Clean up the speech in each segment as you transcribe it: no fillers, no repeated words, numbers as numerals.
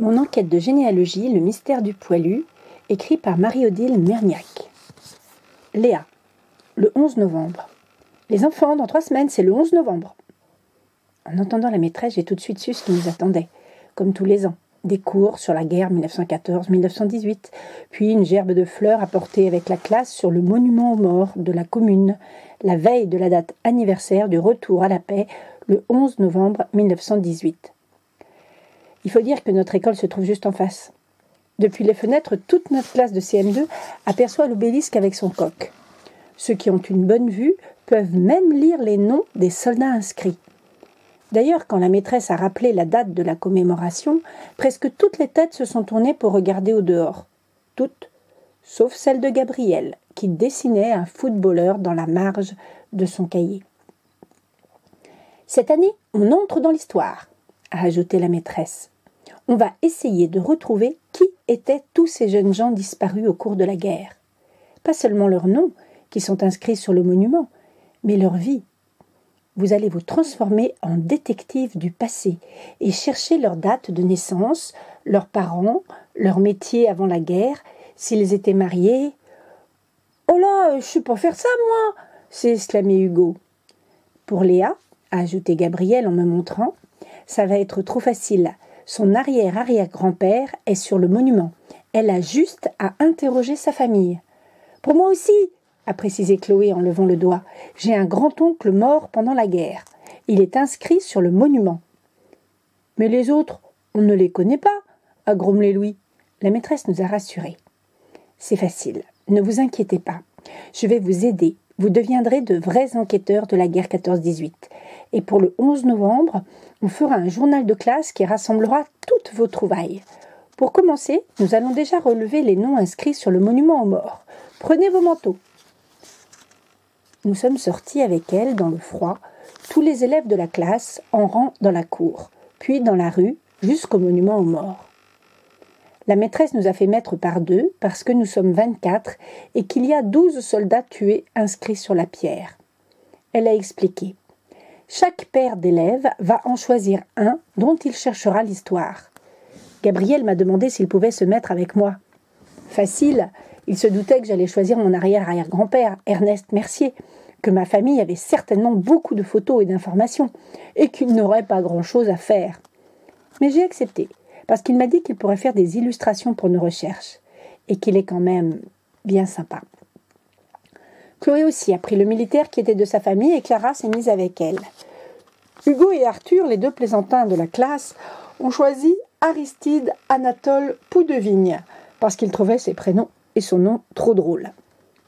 Mon enquête de généalogie, le mystère du poilu, écrit par Marie-Odile Merniac. Léa, le 11 novembre. Les enfants, dans 3 semaines, c'est le 11 novembre. En entendant la maîtresse, j'ai tout de suite su ce qui nous attendait, comme tous les ans. Des cours sur la guerre 1914-1918, puis une gerbe de fleurs apportée avec la classe sur le monument aux morts de la commune, la veille de la date anniversaire du retour à la paix, le 11 novembre 1918. Il faut dire que notre école se trouve juste en face. Depuis les fenêtres, toute notre classe de CM2 aperçoit l'obélisque avec son coq. Ceux qui ont une bonne vue peuvent même lire les noms des soldats inscrits. D'ailleurs, quand la maîtresse a rappelé la date de la commémoration, presque toutes les têtes se sont tournées pour regarder au dehors. Toutes, sauf celle de Gabriel, qui dessinait un footballeur dans la marge de son cahier. « Cette année, on entre dans l'histoire », a ajouté la maîtresse. « On va essayer de retrouver qui étaient tous ces jeunes gens disparus au cours de la guerre. Pas seulement leurs noms, qui sont inscrits sur le monument, mais leur vie. Vous allez vous transformer en détective du passé et chercher leur date de naissance, leurs parents, leur métier avant la guerre, s'ils étaient mariés. « Oh là, je sais pas faire ça, moi !» s'est exclamé Hugo. « Pour Léa, » a ajouté Gabriel en me montrant, « ça va être trop facile. Son arrière-arrière-grand-père est sur le monument. Elle a juste à interroger sa famille. »« Pour moi aussi !» a précisé Chloé en levant le doigt. « J'ai un grand-oncle mort pendant la guerre. Il est inscrit sur le monument. »« Mais les autres, on ne les connaît pas !» a grommelé Louis. La maîtresse nous a rassurés. « C'est facile, ne vous inquiétez pas. Je vais vous aider. Vous deviendrez de vrais enquêteurs de la guerre 14-18. Et pour le 11 novembre, on fera un journal de classe qui rassemblera toutes vos trouvailles. Pour commencer, nous allons déjà relever les noms inscrits sur le monument aux morts. Prenez vos manteaux. » Nous sommes sortis avec elle dans le froid, tous les élèves de la classe en rang dans la cour, puis dans la rue jusqu'au monument aux morts. La maîtresse nous a fait mettre par 2 parce que nous sommes 24 et qu'il y a 12 soldats tués inscrits sur la pierre. Elle a expliqué. Chaque paire d'élèves va en choisir un dont il cherchera l'histoire. Gabriel m'a demandé s'il pouvait se mettre avec moi. Facile, il se doutait que j'allais choisir mon arrière-arrière-grand-père, Ernest Mercier, que ma famille avait certainement beaucoup de photos et d'informations, et qu'il n'aurait pas grand-chose à faire. Mais j'ai accepté, parce qu'il m'a dit qu'il pourrait faire des illustrations pour nos recherches, et qu'il est quand même bien sympa. Chloé aussi a pris le militaire qui était de sa famille, et Clara s'est mise avec elle. Hugo et Arthur, les 2 plaisantins de la classe, ont choisi Aristide Anatole Poudevigne, parce qu'ils trouvaient ses prénoms et son nom trop drôle.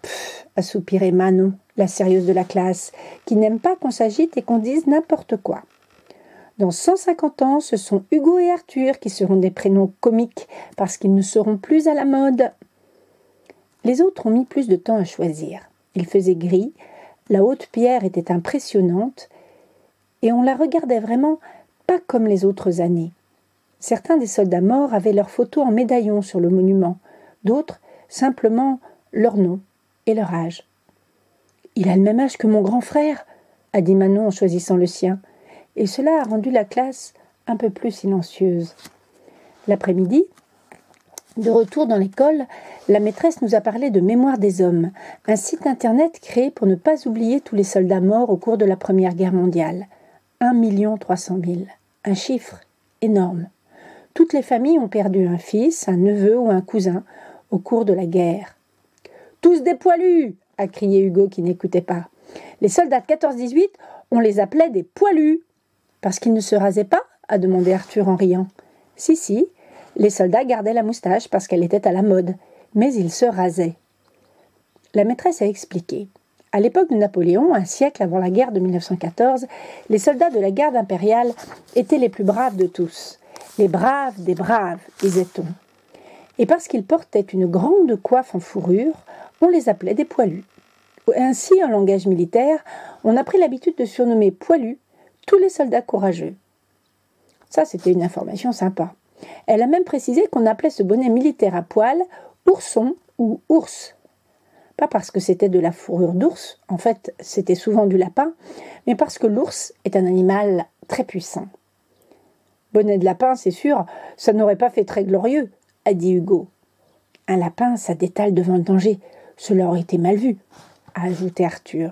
Pfff, a soupiré Manon, la sérieuse de la classe, qui n'aime pas qu'on s'agite et qu'on dise n'importe quoi. Dans 150 ans, ce sont Hugo et Arthur qui seront des prénoms comiques parce qu'ils ne seront plus à la mode. Les autres ont mis plus de temps à choisir. Il faisait gris, la haute pierre était impressionnante et on la regardait vraiment pas comme les autres années. Certains des soldats morts avaient leurs photos en médaillon sur le monument, d'autres simplement leur nom et leur âge. « Il a le même âge que mon grand frère », a dit Manon en choisissant le sien, et cela a rendu la classe un peu plus silencieuse. L'après-midi, de retour dans l'école, la maîtresse nous a parlé de Mémoire des hommes, un site internet créé pour ne pas oublier tous les soldats morts au cours de la Première Guerre mondiale. 1 300 000, un chiffre énorme. Toutes les familles ont perdu un fils, un neveu ou un cousin au cours de la guerre. « Tous des poilus !» a crié Hugo qui n'écoutait pas. Les soldats de 14-18, on les appelait des poilus. Parce qu'ils ne se rasaient pas ? A demandé Arthur en riant. Si, les soldats gardaient la moustache parce qu'elle était à la mode, mais ils se rasaient. La maîtresse a expliqué. À l'époque de Napoléon, un siècle avant la guerre de 1914, les soldats de la garde impériale étaient les plus braves de tous. Les braves des braves, disait-on. Et parce qu'ils portaient une grande coiffe en fourrure, on les appelait des poilus. Ainsi, en langage militaire, on a pris l'habitude de surnommer poilus tous les soldats courageux. Ça, c'était une information sympa. Elle a même précisé qu'on appelait ce bonnet militaire à poil ourson ou ours. Pas parce que c'était de la fourrure d'ours, en fait, c'était souvent du lapin, mais parce que l'ours est un animal très puissant. Bonnet de lapin, c'est sûr, ça n'aurait pas fait très glorieux, a dit Hugo. Un lapin, ça détale devant le danger. Cela aurait été mal vu, a ajouté Arthur.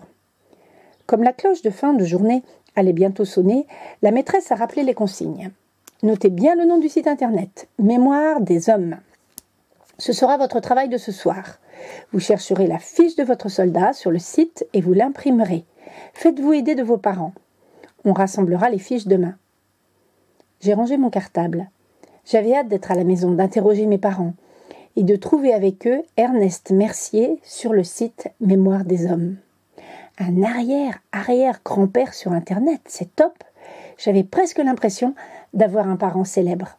Comme la cloche de fin de journée allait bientôt sonner, la maîtresse a rappelé les consignes. Notez bien le nom du site internet, Mémoire des hommes. Ce sera votre travail de ce soir. Vous chercherez la fiche de votre soldat sur le site et vous l'imprimerez. Faites-vous aider de vos parents. On rassemblera les fiches demain. J'ai rangé mon cartable. J'avais hâte d'être à la maison, d'interroger mes parents et de trouver avec eux Ernest Mercier sur le site Mémoire des hommes. Un arrière-grand-père sur Internet, c'est top. J'avais presque l'impression d'avoir un parent célèbre.